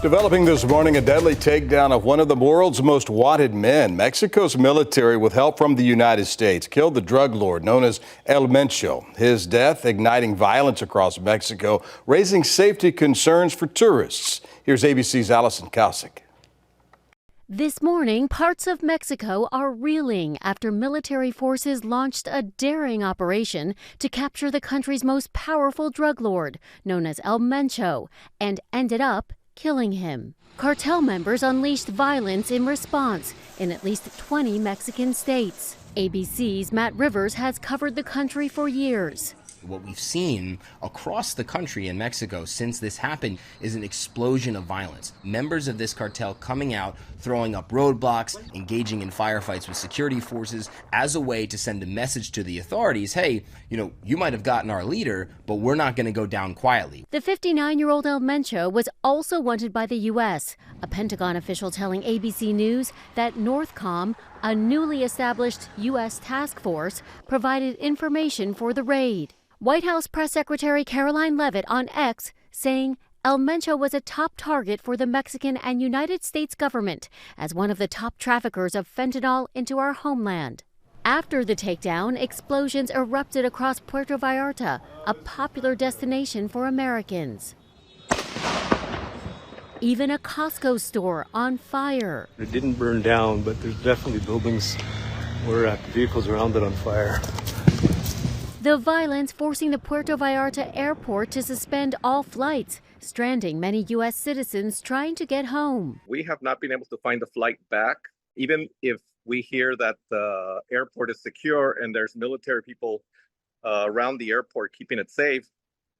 Developing this morning, a deadly takedown of one of the world's most wanted men. Mexico's military, with help from the United States, killed the drug lord known as El Mencho. His death igniting violence across Mexico, raising safety concerns for tourists. Here's ABC's Allison Cosick. This morning, parts of Mexico are reeling after military forces launched a daring operation to capture the country's most powerful drug lord, known as El Mencho, and ended up killing him. Cartel members unleashed violence in response in at least 20 Mexican states. ABC's Matt Rivers has covered the country for years. What we've seen across the country in Mexico since this happened is an explosion of violence. Members of this cartel coming out, throwing up roadblocks, engaging in firefights with security forces as a way to send a message to the authorities, hey, you might have gotten our leader, but we're not going to go down quietly. The 59-year-old El Mencho was also wanted by the U.S., a Pentagon official telling ABC News that NORTHCOM, a newly established U.S. task force, provided information for the raid. White House Press Secretary Caroline Leavitt on X saying El Mencho was a top target for the Mexican and United States government as one of the top traffickers of fentanyl into our homeland. After the takedown, explosions erupted across Puerto Vallarta, a popular destination for Americans. Even a Costco store on fire. It didn't burn down, but there's definitely buildings where vehicles around it on fire. The violence forcing the Puerto Vallarta airport to suspend all flights, stranding many U.S. citizens trying to get home. We have not been able to find the flight back, even if we hear that the airport is secure and there's military people around the airport keeping it safe.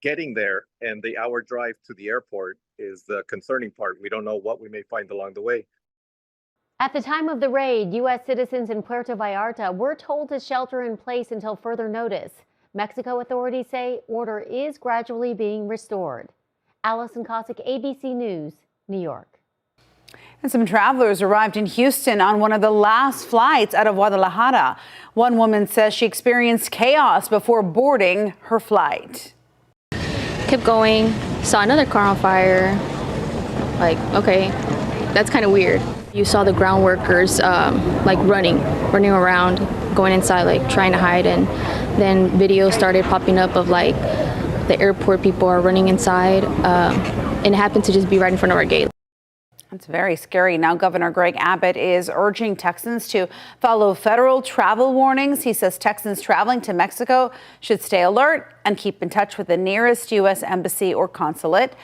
Getting there and the hour drive to the airport is the concerning part. We don't know what we may find along the way. At the time of the raid, U.S. citizens in Puerto Vallarta were told to shelter in place until further notice. Mexico authorities say order is gradually being restored. Allison Cosick, ABC News, New York. And some travelers arrived in Houston on one of the last flights out of Guadalajara. One woman says she experienced chaos before boarding her flight. Kept going, saw another car on fire. Like, okay, that's kind of weird. You saw the ground workers running around, going inside, like trying to hide, and then videos started popping up of like the airport people are running inside, and it happened to just be right in front of our gate. That's very scary. Now, Governor Greg Abbott is urging Texans to follow federal travel warnings. He says Texans traveling to Mexico should stay alert and keep in touch with the nearest U.S. embassy or consulate.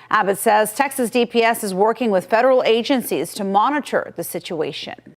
Abbott says Texas DPS is working with federal agencies to monitor the situation.